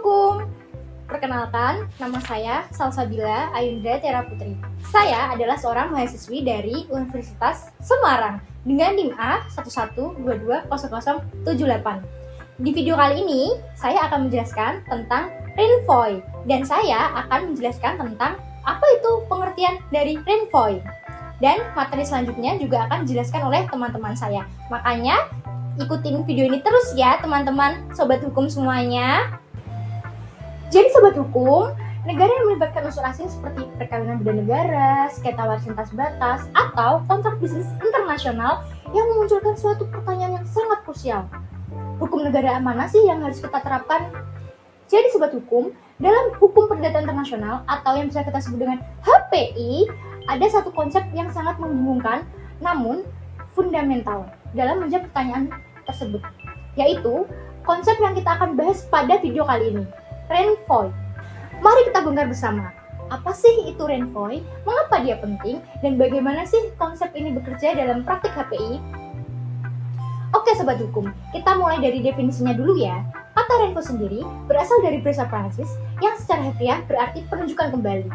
Hukum. Perkenalkan, nama saya Salsabila Ayunda Tiara Putri. Saya adalah seorang mahasiswi dari Universitas Semarang dengan NIM A 11220078. Di video kali ini, saya akan menjelaskan tentang Renvoy dan saya akan menjelaskan tentang apa itu pengertian dari Renvoy. Dan materi selanjutnya juga akan dijelaskan oleh teman-teman saya. Makanya, ikutin video ini terus ya teman-teman, sobat hukum semuanya. Jadi sobat hukum, negara yang melibatkan unsur asing seperti perkawinan beda negara, sengketa waris lintas batas, atau kontrak bisnis internasional yang memunculkan suatu pertanyaan yang sangat krusial. Hukum negara mana sih yang harus kita terapkan? Jadi sobat hukum, dalam hukum perdata internasional atau yang bisa kita sebut dengan HPI, ada satu konsep yang sangat membingungkan namun fundamental dalam menjawab pertanyaan tersebut, yaitu konsep yang kita akan bahas pada video kali ini, Renvoy. Mari kita bongkar bersama. Apa sih itu Renvoy? Mengapa dia penting? Dan bagaimana sih konsep ini bekerja dalam praktik HPI? Oke sobat hukum, kita mulai dari definisinya dulu ya. Kata Renvoy sendiri berasal dari bahasa Prancis yang secara harfiah berarti penunjukan kembali.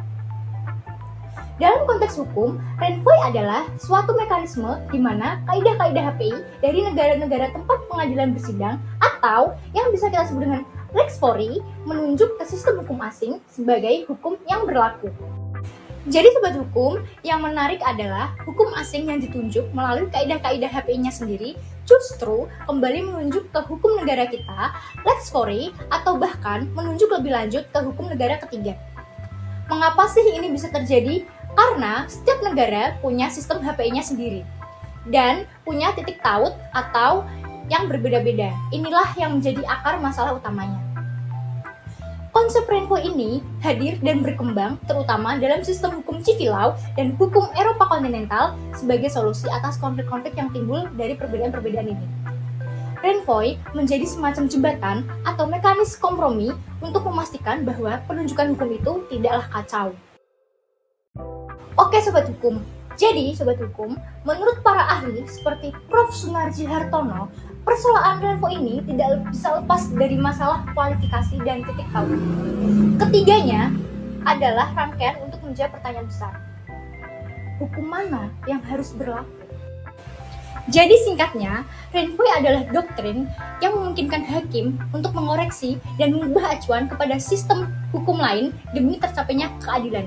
Dalam konteks hukum, Renvoy adalah suatu mekanisme di mana kaidah-kaidah HPI dari negara-negara tempat pengadilan bersidang atau yang bisa kita sebut dengan lex fori menunjuk ke sistem hukum asing sebagai hukum yang berlaku. Jadi sobat hukum, yang menarik adalah hukum asing yang ditunjuk melalui kaidah-kaidah HPI-nya sendiri justru kembali menunjuk ke hukum negara kita, lex fori, atau bahkan menunjuk lebih lanjut ke hukum negara ketiga. Mengapa sih ini bisa terjadi? Karena setiap negara punya sistem HPI-nya sendiri dan punya titik taut atau yang berbeda-beda. Inilah yang menjadi akar masalah utamanya. Konsep Renvoy ini hadir dan berkembang terutama dalam sistem hukum civil law dan hukum Eropa kontinental sebagai solusi atas konflik-konflik yang timbul dari perbedaan-perbedaan ini. Renvoy menjadi semacam jembatan atau mekanisme kompromi untuk memastikan bahwa penunjukan hukum itu tidaklah kacau. Oke sobat hukum, jadi sobat hukum, menurut para ahli seperti Prof. Sunarji Hartono, persoalan Renvoy ini tidak bisa lepas dari masalah kualifikasi dan titik taut. Ketiganya adalah rangkaian untuk menjawab pertanyaan besar. Hukum mana yang harus berlaku? Jadi singkatnya, Renvoy adalah doktrin yang memungkinkan hakim untuk mengoreksi dan mengubah acuan kepada sistem hukum lain demi tercapainya keadilan.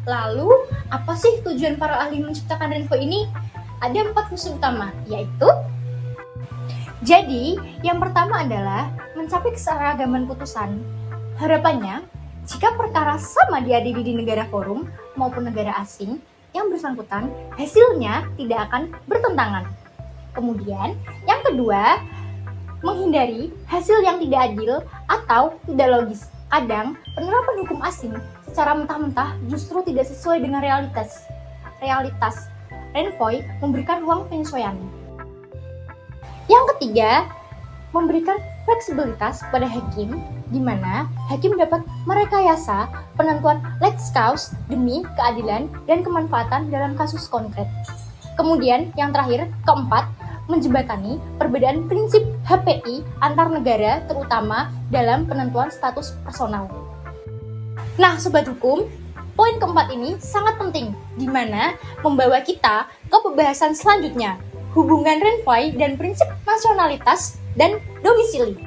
Lalu, apa sih tujuan para ahli menciptakan Renvoy ini? Ada 4 fungsi utama, yaitu jadi, yang pertama adalah mencapai keseragaman putusan. Harapannya, jika perkara sama diadili di negara forum maupun negara asing yang bersangkutan, hasilnya tidak akan bertentangan. Kemudian, yang kedua, menghindari hasil yang tidak adil atau tidak logis. Kadang, penerapan hukum asing secara mentah-mentah justru tidak sesuai dengan realitas. Renvoy memberikan ruang penyesuaian. Yang ketiga, memberikan fleksibilitas kepada hakim, di mana hakim dapat merekayasa penentuan lex causa demi keadilan dan kemanfaatan dalam kasus konkret. Kemudian, yang terakhir, keempat, menjembatani perbedaan prinsip HPI antar negara terutama dalam penentuan status personal. Nah, sobat hukum, poin keempat ini sangat penting di mana membawa kita ke pembahasan selanjutnya, hubungan Renvoy dan prinsip nasionalitas dan domisili.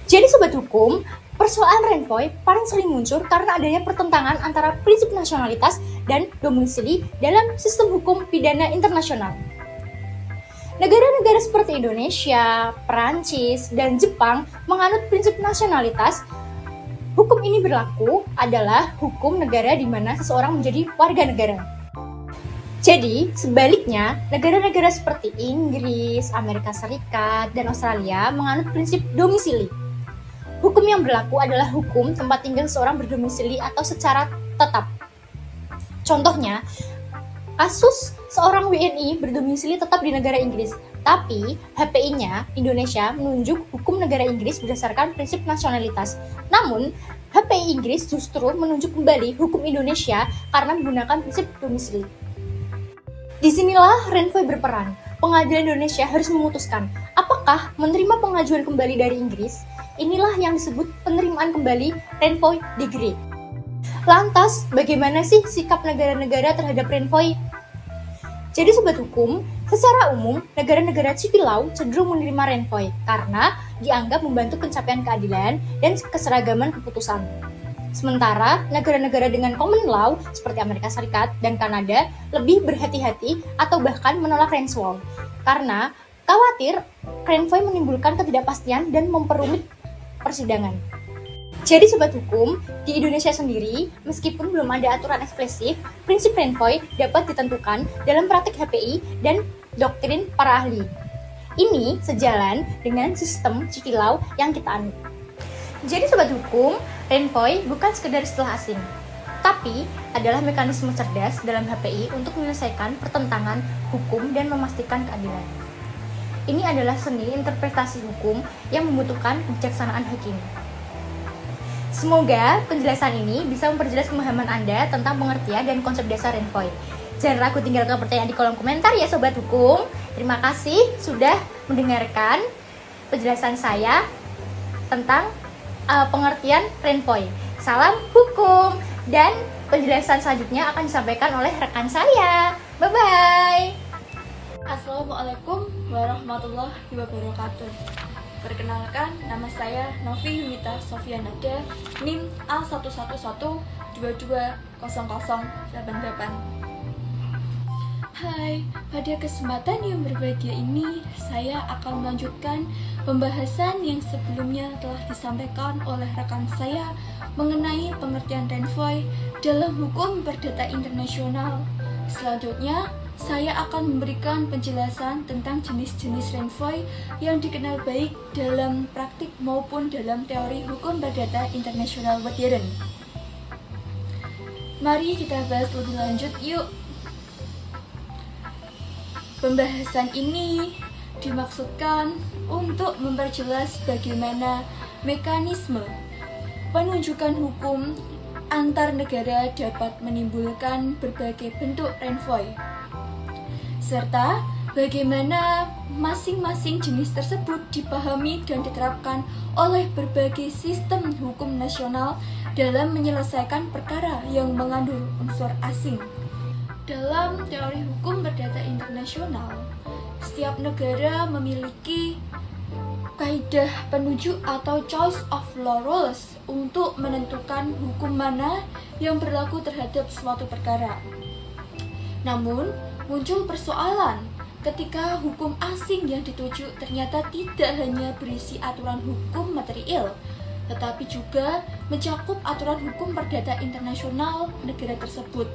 Jadi sobat hukum, persoalan Renvoy paling sering muncul karena adanya pertentangan antara prinsip nasionalitas dan domisili dalam sistem hukum pidana internasional. Negara-negara seperti Indonesia, Perancis, dan Jepang menganut prinsip nasionalitas. Hukum ini berlaku adalah hukum negara di mana seseorang menjadi warga negara. Jadi, sebaliknya, negara-negara seperti Inggris, Amerika Serikat, dan Australia menganut prinsip domisili. Hukum yang berlaku adalah hukum tempat tinggal seseorang berdomisili atau secara tetap. Contohnya, kasus seorang WNI berdomisili tetap di negara Inggris, tapi HPI-nya Indonesia menunjuk hukum negara Inggris berdasarkan prinsip nasionalitas. Namun, HPI Inggris justru menunjuk kembali hukum Indonesia karena menggunakan prinsip domisili. Disinilah Renvoy berperan. Pengadilan Indonesia harus memutuskan apakah menerima pengajuan kembali dari Inggris Inilah yang disebut penerimaan kembali Renvoy Degree. Lantas, bagaimana sih sikap negara-negara terhadap Renvoy? Jadi sobat hukum, secara umum negara-negara civil law cenderung menerima Renvoy karena dianggap membantu pencapaian keadilan dan keseragaman keputusan. Sementara negara-negara dengan common law seperti Amerika Serikat dan Kanada lebih berhati-hati atau bahkan menolak Renvoy karena khawatir Renvoy menimbulkan ketidakpastian dan memperumit persidangan. Jadi sobat hukum, di Indonesia sendiri, meskipun belum ada aturan eksplisit, prinsip Renvoy dapat ditentukan dalam praktik HPI dan doktrin para ahli. Ini sejalan dengan sistem civil law yang kita anut. Jadi sobat hukum, Renvoy bukan sekedar istilah asing, tapi adalah mekanisme cerdas dalam HPI untuk menyelesaikan pertentangan hukum dan memastikan keadilan. Ini adalah seni interpretasi hukum yang membutuhkan kebijaksanaan hakim. Semoga penjelasan ini bisa memperjelas pemahaman Anda tentang pengertian dan konsep dasar Renvoy. Jangan ragu tinggalkan pertanyaan di kolom komentar ya sobat hukum. Terima kasih sudah mendengarkan penjelasan saya tentang pengertian Renvoy. Salam hukum, dan penjelasan selanjutnya akan disampaikan oleh rekan saya. Bye-bye. Assalamualaikum warahmatullahi wabarakatuh. Perkenalkan, nama saya Novi Yunita Sofianada, NIM A1122200088. Hai, pada kesempatan yang berbahagia ini, saya akan melanjutkan pembahasan yang sebelumnya telah disampaikan oleh rekan saya mengenai pengertian Renvoy dalam hukum perdata internasional. Selanjutnya, saya akan memberikan penjelasan tentang jenis-jenis Renvoy yang dikenal baik dalam praktik maupun dalam teori hukum perdata internasional modern. Mari kita bahas lebih lanjut yuk. Pembahasan ini dimaksudkan untuk memperjelas bagaimana mekanisme penunjukan hukum antar negara dapat menimbulkan berbagai bentuk Renvoy, serta bagaimana masing-masing jenis tersebut dipahami dan diterapkan oleh berbagai sistem hukum nasional dalam menyelesaikan perkara yang mengandung unsur asing. Dalam teori hukum perdata internasional, setiap negara memiliki kaidah penunjuk atau choice of law rules untuk menentukan hukum mana yang berlaku terhadap suatu perkara. Namun, muncul persoalan ketika hukum asing yang dituju ternyata tidak hanya berisi aturan hukum material, tetapi juga mencakup aturan hukum perdata internasional negara tersebut.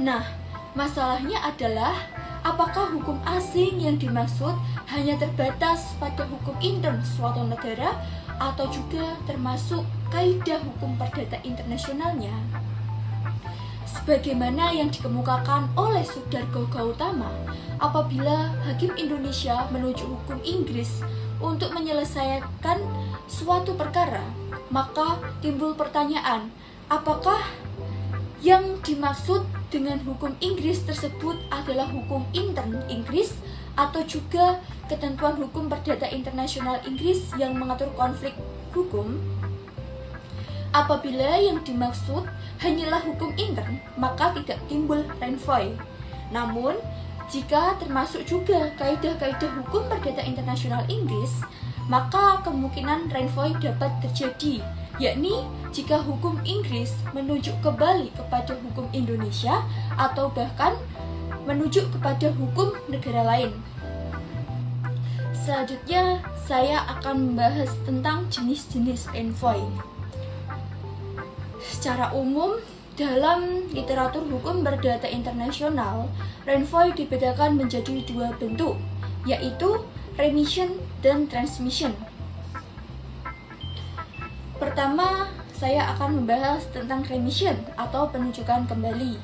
Nah, masalahnya adalah apakah hukum asing yang dimaksud hanya terbatas pada hukum intern suatu negara atau juga termasuk kaidah hukum perdata internasionalnya? Sebagaimana yang dikemukakan oleh Sudargo Gautama, apabila Hakim Indonesia menuju hukum Inggris untuk menyelesaikan suatu perkara, maka timbul pertanyaan, apakah yang dimaksud dengan hukum Inggris tersebut adalah hukum intern Inggris atau juga ketentuan hukum perdata internasional Inggris yang mengatur konflik hukum? Apabila yang dimaksud hanyalah hukum intern, maka tidak timbul Renvoy. Namun, jika termasuk juga kaidah-kaidah hukum perdata internasional Inggris, maka kemungkinan Renvoy dapat terjadi, yakni jika hukum Inggris menunjuk kembali kepada hukum Indonesia atau bahkan menunjuk kepada hukum negara lain. Selanjutnya, saya akan membahas tentang jenis-jenis Renvoy. Secara umum, dalam literatur hukum perdata internasional, Renvoy dibedakan menjadi dua bentuk, yaitu remission dan transmission. Pertama, saya akan membahas tentang remission atau penunjukan kembali.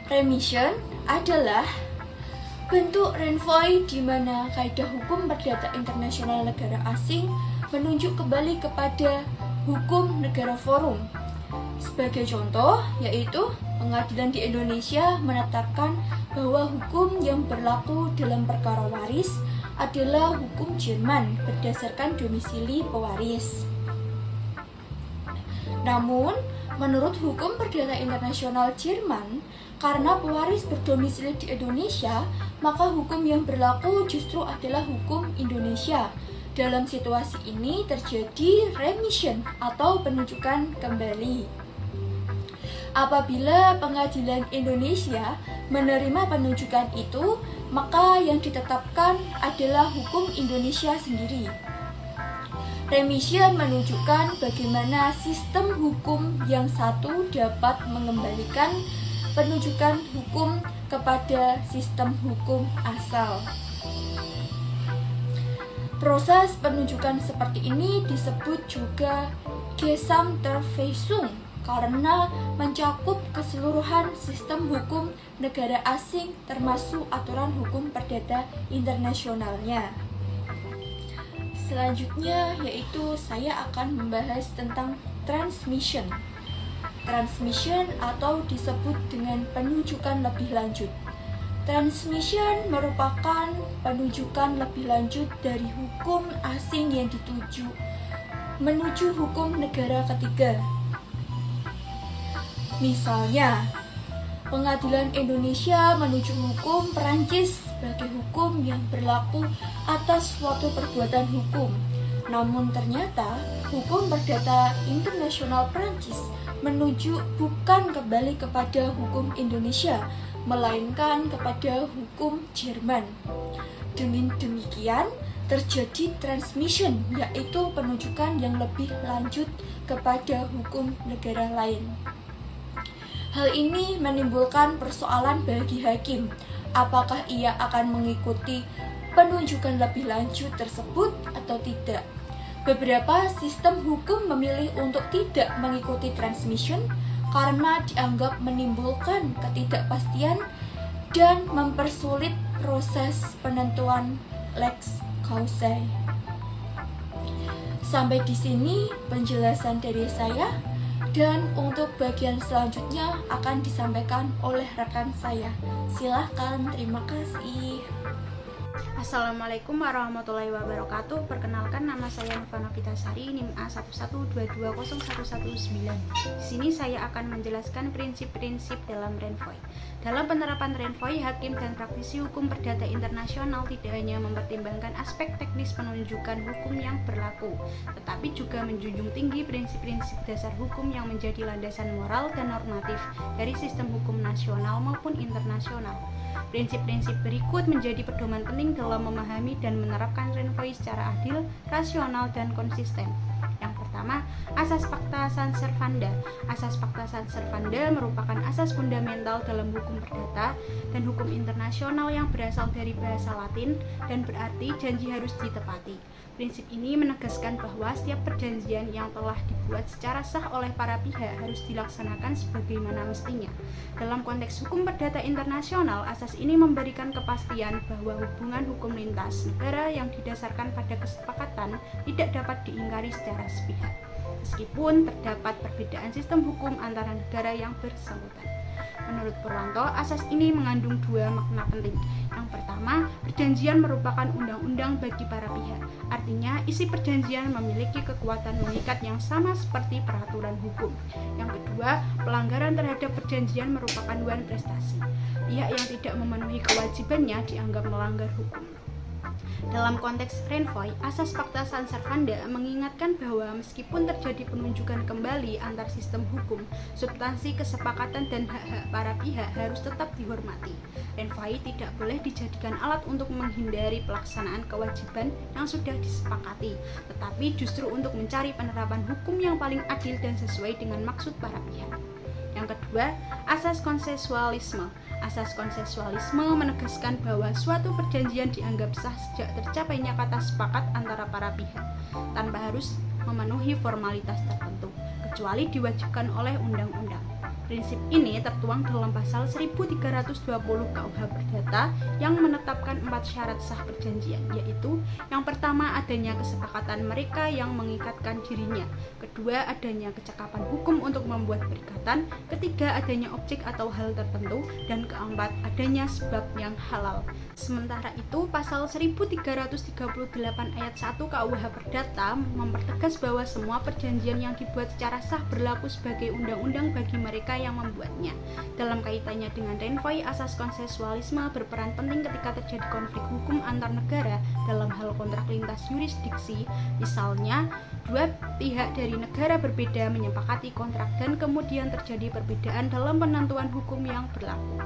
Remission adalah bentuk Renvoy di mana kaidah hukum perdata internasional negara asing menunjuk kembali kepada hukum negara forum. Sebagai contoh, yaitu pengadilan di Indonesia menetapkan bahwa hukum yang berlaku dalam perkara waris adalah hukum Jerman berdasarkan domisili pewaris. Namun, menurut hukum perdata internasional Jerman, karena pewaris berdomisili di Indonesia, maka hukum yang berlaku justru adalah hukum Indonesia. Dalam situasi ini terjadi remission atau penunjukan kembali. Apabila pengadilan Indonesia menerima penunjukan itu, maka yang ditetapkan adalah hukum Indonesia sendiri. Remission menunjukkan bagaimana sistem hukum yang satu dapat mengembalikan penunjukan hukum kepada sistem hukum asal. Proses penunjukan seperti ini disebut juga Gesamtverfassung karena mencakup keseluruhan sistem hukum negara asing termasuk aturan hukum perdata internasionalnya. Selanjutnya yaitu saya akan membahas tentang transmission. Transmission atau disebut dengan penunjukan lebih lanjut. Transmission merupakan penunjukan lebih lanjut dari hukum asing yang dituju menuju hukum negara ketiga. Misalnya, Pengadilan Indonesia menuju hukum Perancis sebagai hukum yang berlaku atas suatu perbuatan hukum. Namun ternyata hukum perdata internasional Perancis menuju bukan kembali kepada hukum Indonesia, melainkan kepada hukum Jerman. Dengan demikian, terjadi transmission, yaitu penunjukan yang lebih lanjut kepada hukum negara lain. Hal ini menimbulkan persoalan bagi hakim, apakah ia akan mengikuti penunjukan lebih lanjut tersebut atau tidak. Beberapa sistem hukum memilih untuk tidak mengikuti transmission karena dianggap menimbulkan ketidakpastian dan mempersulit proses penentuan lex causae. Sampai di sini penjelasan dari saya, dan untuk bagian selanjutnya akan disampaikan oleh rekan saya. Silahkan, terima kasih. Assalamualaikum warahmatullahi wabarakatuh. Perkenalkan, nama saya Nova Novitasari, NIM A112201119. Di sini saya akan menjelaskan prinsip-prinsip dalam Renvoy. Dalam penerapan Renvoy, hakim dan praktisi hukum perdata internasional tidak hanya mempertimbangkan aspek teknis penunjukan hukum yang berlaku, tetapi juga menjunjung tinggi prinsip-prinsip dasar hukum yang menjadi landasan moral dan normatif dari sistem hukum nasional maupun internasional. Prinsip-prinsip berikut menjadi pedoman penting dalam memahami dan menerapkan Renvoy secara adil, rasional, dan konsisten. Yang pertama, asas pacta sunt servanda. Asas pacta sunt servanda merupakan asas fundamental dalam hukum perdata dan hukum internasional yang berasal dari bahasa Latin dan berarti janji harus ditepati. Prinsip ini menegaskan bahwa setiap perjanjian yang telah dibuat secara sah oleh para pihak harus dilaksanakan sebagaimana mestinya. Dalam konteks hukum perdata internasional, asas ini memberikan kepastian bahwa hubungan hukum lintas negara yang didasarkan pada kesepakatan tidak dapat diingkari secara sepihak, meskipun terdapat perbedaan sistem hukum antara negara yang bersangkutan. Menurut Purwanto, asas ini mengandung dua makna penting. Yang pertama, perjanjian merupakan undang-undang bagi para pihak. Artinya, isi perjanjian memiliki kekuatan mengikat yang sama seperti peraturan hukum. Yang kedua, pelanggaran terhadap perjanjian merupakan one prestasi. Pihak yang tidak memenuhi kewajibannya dianggap melanggar hukum. Dalam konteks Renvoy, asas pacta sunt servanda mengingatkan bahwa meskipun terjadi penunjukan kembali antar sistem hukum, substansi kesepakatan dan hak-hak para pihak harus tetap dihormati. Renvoy tidak boleh dijadikan alat untuk menghindari pelaksanaan kewajiban yang sudah disepakati, tetapi justru untuk mencari penerapan hukum yang paling adil dan sesuai dengan maksud para pihak. Yang kedua, asas konsensualisme. Asas konsensualisme menegaskan bahwa suatu perjanjian dianggap sah sejak tercapainya kata sepakat antara para pihak, tanpa harus memenuhi formalitas tertentu, kecuali diwajibkan oleh undang-undang. Prinsip ini tertuang dalam pasal 1320 KUH Perdata yang menetapkan 4 syarat sah perjanjian, yaitu yang pertama adanya kesepakatan mereka yang mengikatkan dirinya, kedua adanya kecakapan hukum untuk membuat perikatan, ketiga adanya objek atau hal tertentu, dan keempat adanya sebab yang halal. Sementara itu, pasal 1338 ayat 1 KUH Perdata mempertegas bahwa semua perjanjian yang dibuat secara sah berlaku sebagai undang-undang bagi mereka yang membuatnya. Dalam kaitannya dengan renvoi, asas konsensualisme berperan penting ketika terjadi konflik hukum antar negara dalam hal kontrak lintas yurisdiksi. Misalnya, dua pihak dari negara berbeda menyepakati kontrak dan kemudian terjadi perbedaan dalam penentuan hukum yang berlaku.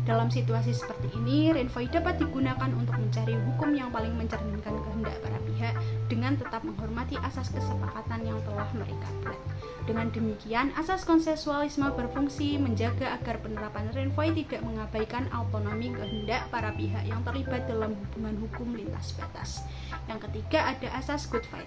Dalam situasi seperti ini, renvoi dapat digunakan untuk mencari hukum yang paling mencerminkan kehendak para pihak dengan tetap menghormati asas kesepakatan yang telah mereka buat. Dengan demikian, asas konsensualisme berfungsi menjaga agar penerapan renvoi tidak mengabaikan autonomi kehendak para pihak yang terlibat dalam hubungan hukum lintas batas. Yang ketiga, ada asas good faith.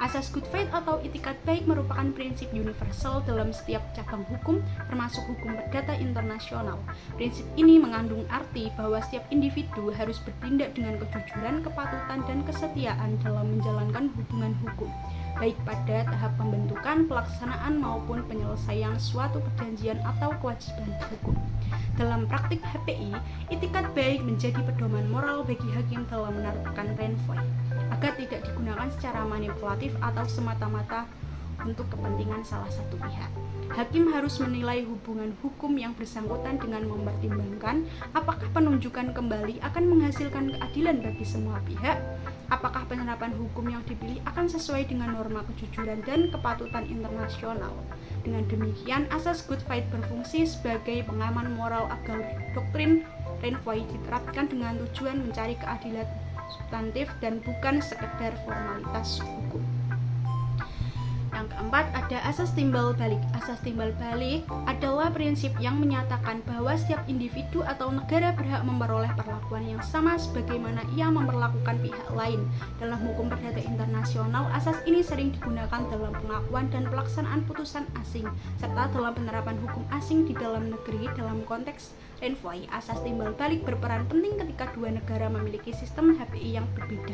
Asas good faith atau itikat baik merupakan prinsip universal dalam setiap cabang hukum, termasuk hukum perdata internasional. Prinsip ini mengandung arti bahwa setiap individu harus bertindak dengan kejujuran, kepatutan, dan kesetiaan dalam menjalankan hubungan hukum, baik pada tahap pembentukan, pelaksanaan, maupun penyelesaian suatu perjanjian atau kewajiban hukum. Dalam praktik HPI, itikat baik menjadi pedoman moral bagi hakim dalam menerapkan renvoi, agar tidak digunakan secara manipulatif atau semata-mata untuk kepentingan salah satu pihak. Hakim harus menilai hubungan hukum yang bersangkutan dengan mempertimbangkan apakah penunjukan kembali akan menghasilkan keadilan bagi semua pihak, apakah penerapan hukum yang dipilih akan sesuai dengan norma kejujuran dan kepatutan internasional. Dengan demikian, asas good faith berfungsi sebagai pengaman moral agar doktrin renvoi diterapkan dengan tujuan mencari keadilan substantif dan bukan sekedar formalitas hukum. Yang keempat, ada asas timbal balik. Asas timbal balik adalah prinsip yang menyatakan bahwa setiap individu atau negara berhak memperoleh perlakuan yang sama sebagaimana ia memperlakukan pihak lain. Dalam hukum perdata internasional, asas ini sering digunakan dalam pengakuan dan pelaksanaan putusan asing, serta dalam penerapan hukum asing di dalam negeri. Dalam konteks renvoi, asas timbal balik berperan penting ketika dua negara memiliki sistem HPI yang berbeda.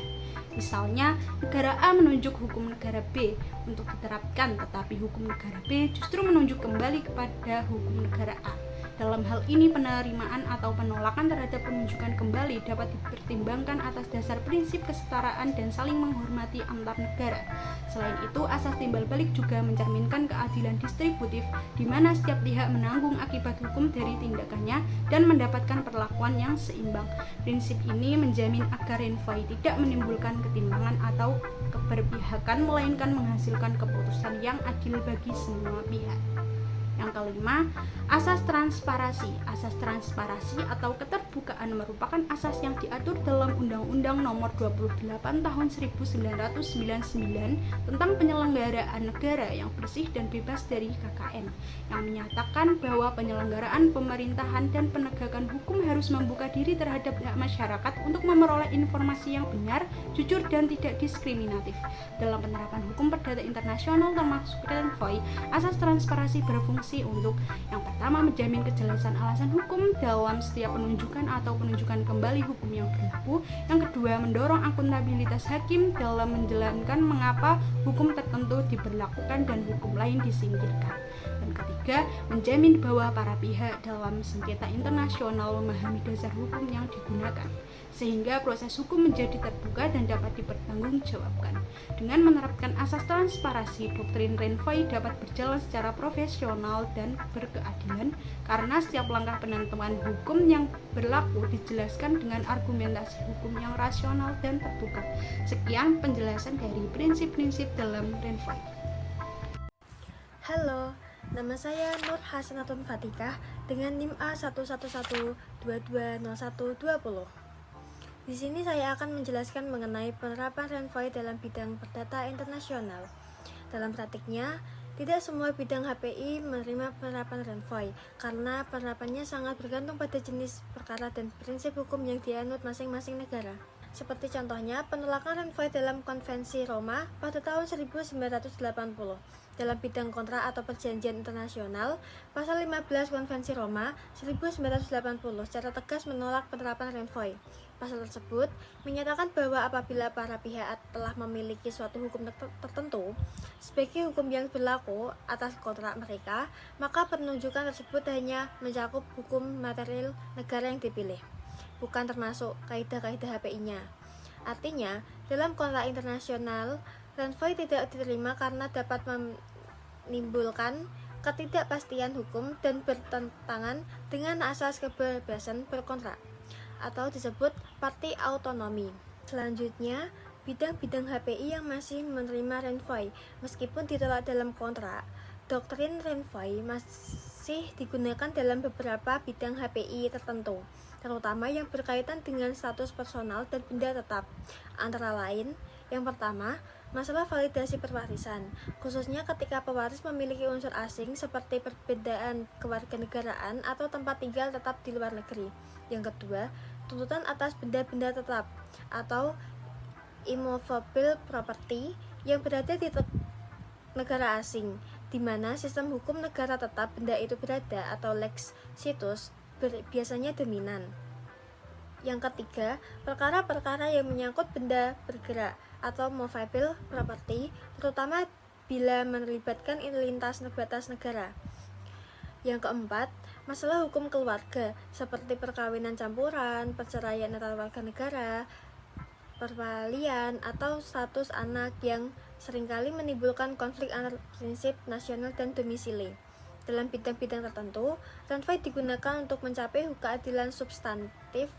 Misalnya, negara A menunjuk hukum negara B untuk diterapkan, tetapi hukum negara B justru menunjuk kembali kepada hukum negara A. Dalam hal ini, penerimaan atau penolakan terhadap penunjukan kembali dapat dipertimbangkan atas dasar prinsip kesetaraan dan saling menghormati antar negara. Selain itu, asas timbal balik juga mencerminkan keadilan distributif, di mana setiap pihak menanggung akibat hukum dari tindakannya dan mendapatkan perlakuan yang seimbang. Prinsip ini menjamin agar renvoi tidak menimbulkan ketimpangan atau keberpihakan, melainkan menghasilkan keputusan yang adil bagi semua pihak. Yang kelima, asas transparansi. Asas transparansi atau keterbukaan merupakan asas yang diatur dalam Undang-Undang Nomor 28 Tahun 1999 tentang penyelenggaraan negara yang bersih dan bebas dari KKN, yang menyatakan bahwa penyelenggaraan pemerintahan dan penegakan hukum harus membuka diri terhadap hak masyarakat untuk memperoleh informasi yang benar, jujur, dan tidak diskriminatif. Dalam penerapan hukum perdata internasional termasuk renvoi, asas transparansi berfungsi untuk yang pertama menjamin kejelasan alasan hukum dalam setiap penunjukan atau penunjukan kembali hukum yang berlaku. Yang kedua, mendorong akuntabilitas hakim dalam menjalankan mengapa hukum tertentu diberlakukan dan hukum lain disingkirkan. Dan ketiga, menjamin bahwa para pihak dalam sengketa internasional memahami dasar hukum yang digunakan, sehingga proses hukum menjadi terbuka dan dapat dipertanggungjawabkan. Dengan menerapkan asas transparansi, doktrin renvoi dapat berjalan secara profesional dan berkeadilan karena setiap langkah penentuan hukum yang berlaku dijelaskan dengan argumentasi hukum yang rasional dan terbuka. Sekian penjelasan dari prinsip-prinsip dalam renvoi. Halo, nama saya Nur Hasanatun Fatikah dengan NIM A11122120. Di sini saya akan menjelaskan mengenai penerapan renvoi dalam bidang perdata internasional. Dalam praktiknya, tidak semua bidang HPI menerima penerapan renvoi karena penerapannya sangat bergantung pada jenis perkara dan prinsip hukum yang dianut masing-masing negara. Seperti contohnya penolakan renvoi dalam Konvensi Roma pada tahun 1980 dalam bidang kontrak atau perjanjian internasional, Pasal 15 Konvensi Roma 1980 secara tegas menolak penerapan renvoy. Pasal tersebut menyatakan bahwa apabila para pihak telah memiliki suatu hukum tertentu sebagai hukum yang berlaku atas kontrak mereka, maka penunjukan tersebut hanya mencakup hukum material negara yang dipilih, bukan termasuk kaidah-kaidah HPI-nya. Artinya, dalam kontrak internasional, renvoy tidak diterima karena dapat menimbulkan ketidakpastian hukum dan bertentangan dengan asas kebebasan berkontrak atau disebut party autonomy. Selanjutnya, bidang-bidang HPI yang masih menerima renvoy meskipun ditolak dalam kontrak. Doktrin renvoy masih digunakan dalam beberapa bidang HPI tertentu, terutama yang berkaitan dengan status personal dan benda tetap. Antara lain, yang pertama, masalah validasi pewarisan, khususnya ketika pewaris memiliki unsur asing seperti perbedaan kewarganegaraan atau tempat tinggal tetap di luar negeri. Yang kedua, tuntutan atas benda-benda tetap atau immovable property yang berada di negara asing, di mana sistem hukum negara tetap benda itu berada atau lex situs biasanya dominan. Yang ketiga, perkara-perkara yang menyangkut benda bergerak atau movable property, terutama bila melibatkan lintas batas negara. Yang keempat, masalah hukum keluarga seperti perkawinan campuran, perceraian antar warga negara, perwalian, atau status anak yang seringkali menimbulkan konflik antar prinsip nasional dan domisili. Dalam bidang-bidang tertentu, renvoy digunakan untuk mencapai keadilan substantif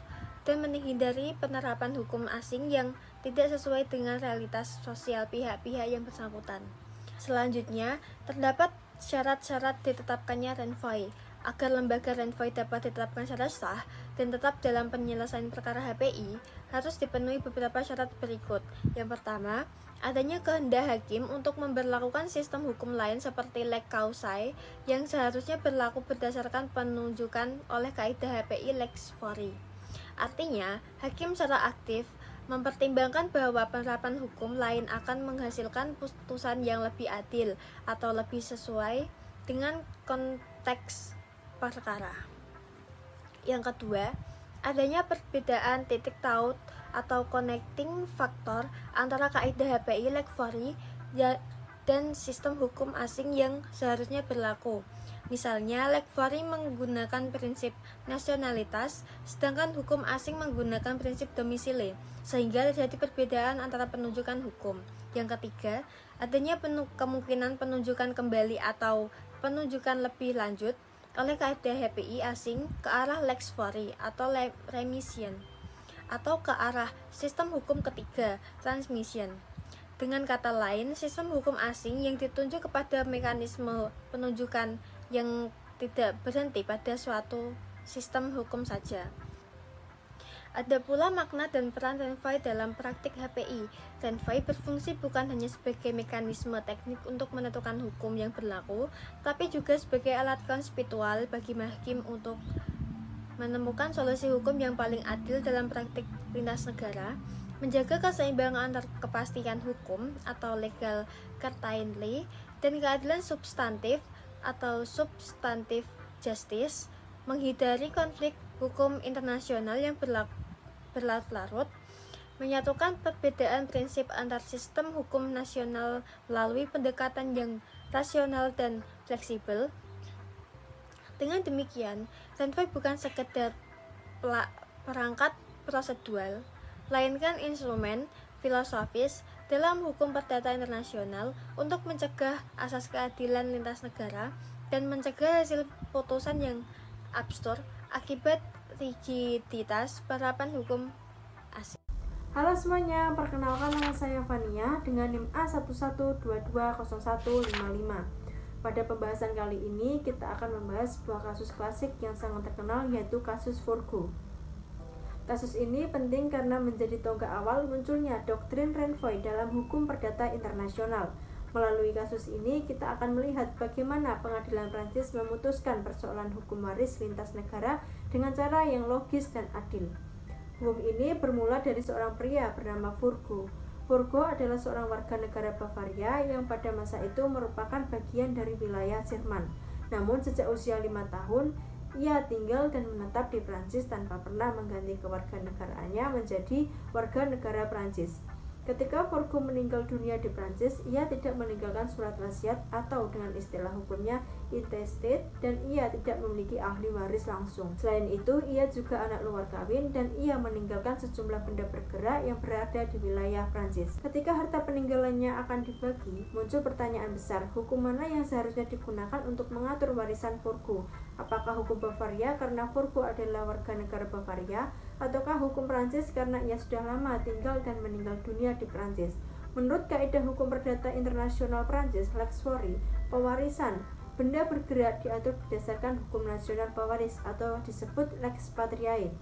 dan menghindari penerapan hukum asing yang tidak sesuai dengan realitas sosial pihak-pihak yang bersangkutan. Selanjutnya, terdapat syarat-syarat ditetapkannya renvoy. Agar lembaga renvoy dapat ditetapkan secara sah dan tetap dalam penyelesaian perkara HPI, harus dipenuhi beberapa syarat berikut. Yang pertama, adanya kehendak hakim untuk memberlakukan sistem hukum lain seperti lex causae yang seharusnya berlaku berdasarkan penunjukan oleh kaidah HPI lex fori. Artinya, hakim secara aktif mempertimbangkan bahwa penerapan hukum lain akan menghasilkan putusan yang lebih adil atau lebih sesuai dengan konteks perkara. Yang kedua, adanya perbedaan titik taut atau connecting factor antara kaidah HPI lex fori dan sistem hukum asing yang seharusnya berlaku. Misalnya, lex fori menggunakan prinsip nasionalitas, sedangkan hukum asing menggunakan prinsip domisili, sehingga terjadi perbedaan antara penunjukan hukum. Yang ketiga, adanya kemungkinan penunjukan kembali atau penunjukan lebih lanjut oleh kaidah HPI asing ke arah lex fori atau remission, atau ke arah sistem hukum ketiga, transmission. Dengan kata lain, sistem hukum asing yang ditunjuk kepada mekanisme penunjukan yang tidak berhenti pada suatu sistem hukum saja. Ada pula makna dan peran renvoy dalam praktik HPI. Renvoy berfungsi bukan hanya sebagai mekanisme teknik untuk menentukan hukum yang berlaku, tapi juga sebagai alat konseptual bagi hakim untuk menemukan solusi hukum yang paling adil dalam praktik lintas negara, menjaga keseimbangan antar kepastian hukum atau legal certainty dan keadilan substantif atau substantive justice, menghindari konflik hukum internasional yang berlarut-larut, menyatukan perbedaan prinsip antar sistem hukum nasional melalui pendekatan yang rasional dan fleksibel. Dengan demikian, renvoy bukan sekedar perangkat prosedural, melainkan instrumen filosofis dalam hukum perdata internasional untuk mencegah asas keadilan lintas negara dan mencegah hasil putusan yang absurd akibat rigiditas penerapan hukum asing. Halo semuanya, perkenalkan nama saya Fania dengan NIM A11220155. Pada pembahasan kali ini kita akan membahas sebuah kasus klasik yang sangat terkenal, yaitu kasus Forgo. Kasus ini penting karena menjadi tonggak awal munculnya doktrin renvoy dalam hukum perdata internasional. Melalui kasus ini, kita akan melihat bagaimana pengadilan Prancis memutuskan persoalan hukum waris lintas negara dengan cara yang logis dan adil. Hukum ini bermula dari seorang pria bernama Forgo. Forgo adalah seorang warga negara Bavaria yang pada masa itu merupakan bagian dari wilayah Jerman. Namun sejak usia 5 tahun, ia tinggal dan menetap di Prancis tanpa pernah mengganti kewarganegaraannya menjadi warga negara Prancis. Ketika Forgo meninggal dunia di Prancis, ia tidak meninggalkan surat wasiat atau dengan istilah hukumnya intestate, dan ia tidak memiliki ahli waris langsung. Selain itu, ia juga anak luar kawin dan ia meninggalkan sejumlah benda bergerak yang berada di wilayah Prancis. Ketika harta peninggalannya akan dibagi, muncul pertanyaan besar, hukum mana yang seharusnya digunakan untuk mengatur warisan Forgo? Apakah hukum Bavaria karena Forgo adalah warga negara Bavaria, ataukah hukum Prancis karena ia sudah lama tinggal dan meninggal dunia di Prancis? Menurut kaidah hukum perdata internasional Prancis, lex fori, pewarisan benda bergerak diatur berdasarkan hukum nasional pewaris atau disebut lex patriae.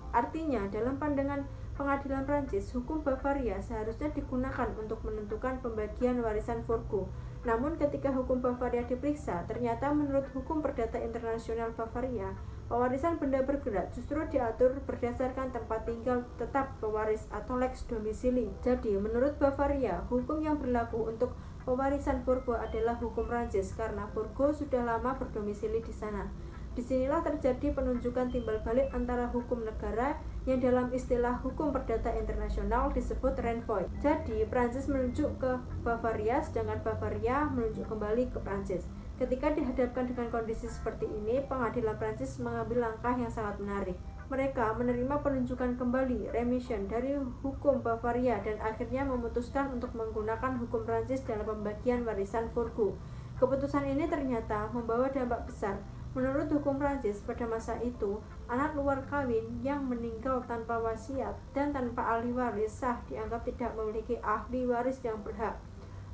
Artinya, dalam pandangan pengadilan Prancis, hukum Bavaria seharusnya digunakan untuk menentukan pembagian warisan Forgo. Namun ketika hukum Bavaria diperiksa, ternyata menurut hukum perdata internasional Bavaria, pewarisan benda bergerak justru diatur berdasarkan tempat tinggal tetap pewaris atau lex domisili. Jadi, menurut Bavaria, hukum yang berlaku untuk pewarisan Forgo adalah hukum Prancis karena Forgo sudah lama berdomisili di sana. Disinilah terjadi penunjukan timbal balik antara hukum negara yang dalam istilah hukum perdata internasional disebut renvoi. Jadi, Prancis menunjuk ke Bavaria, sedangkan Bavaria menunjuk kembali ke Prancis. Ketika dihadapkan dengan kondisi seperti ini, pengadilan Prancis mengambil langkah yang sangat menarik. Mereka menerima penunjukan kembali remission dari hukum Bavaria dan akhirnya memutuskan untuk menggunakan hukum Prancis dalam pembagian warisan Forgo. Keputusan ini ternyata membawa dampak besar. Menurut hukum Prancis pada masa itu, anak luar kawin yang meninggal tanpa wasiat dan tanpa ahli waris sah dianggap tidak memiliki ahli waris yang berhak.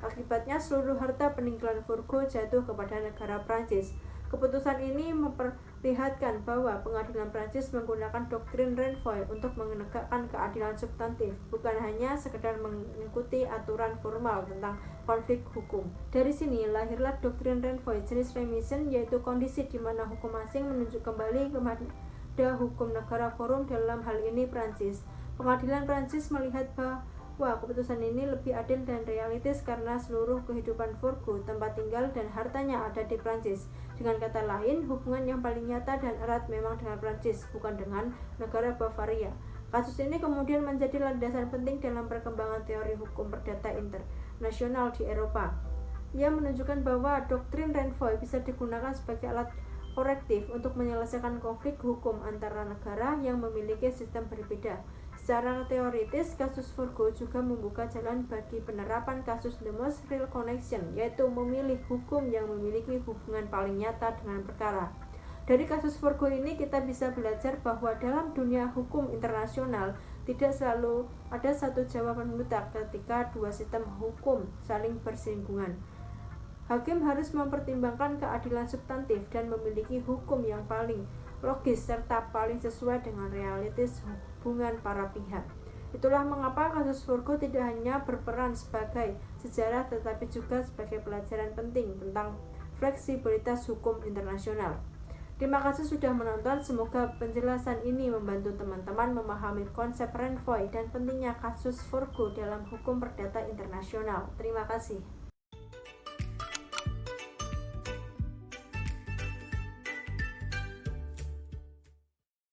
Akibatnya seluruh harta peninggalan Forgo jatuh kepada negara Prancis. Keputusan ini memperlihatkan bahwa pengadilan Prancis menggunakan doktrin renvoi untuk menegakkan keadilan substantif, bukan hanya sekedar mengikuti aturan formal tentang konflik hukum. Dari sini lahirlah doktrin renvoi jenis remission, yaitu kondisi di mana hukum asing menunjuk kembali kepada hukum negara forum, dalam hal ini Prancis. Pengadilan Prancis melihat bahwa keputusan ini lebih adil dan realistis karena seluruh kehidupan Forgo, tempat tinggal, dan hartanya ada di Prancis. Dengan kata lain, hubungan yang paling nyata dan erat memang dengan Prancis, bukan dengan negara Bavaria. Kasus ini kemudian menjadi landasan penting dalam perkembangan teori hukum perdata internasional di Eropa. Ia menunjukkan bahwa doktrin renvoi bisa digunakan sebagai alat korektif untuk menyelesaikan konflik hukum antara negara yang memiliki sistem berbeda. Secara teoritis, kasus Forgo juga membuka jalan bagi penerapan kasus the most real connection, yaitu memilih hukum yang memiliki hubungan paling nyata dengan perkara. Dari kasus Forgo ini kita bisa belajar bahwa dalam dunia hukum internasional tidak selalu ada satu jawaban mutlak ketika dua sistem hukum saling bersinggungan. Hakim harus mempertimbangkan keadilan substantif dan memiliki hukum yang paling logis serta paling sesuai dengan realitas hubungan para pihak. Itulah mengapa kasus Forgo tidak hanya berperan sebagai sejarah tetapi juga sebagai pelajaran penting tentang fleksibilitas hukum internasional. Terima kasih sudah menonton, semoga penjelasan ini membantu teman-teman memahami konsep renvoi dan pentingnya kasus Forgo dalam hukum perdata internasional. Terima kasih.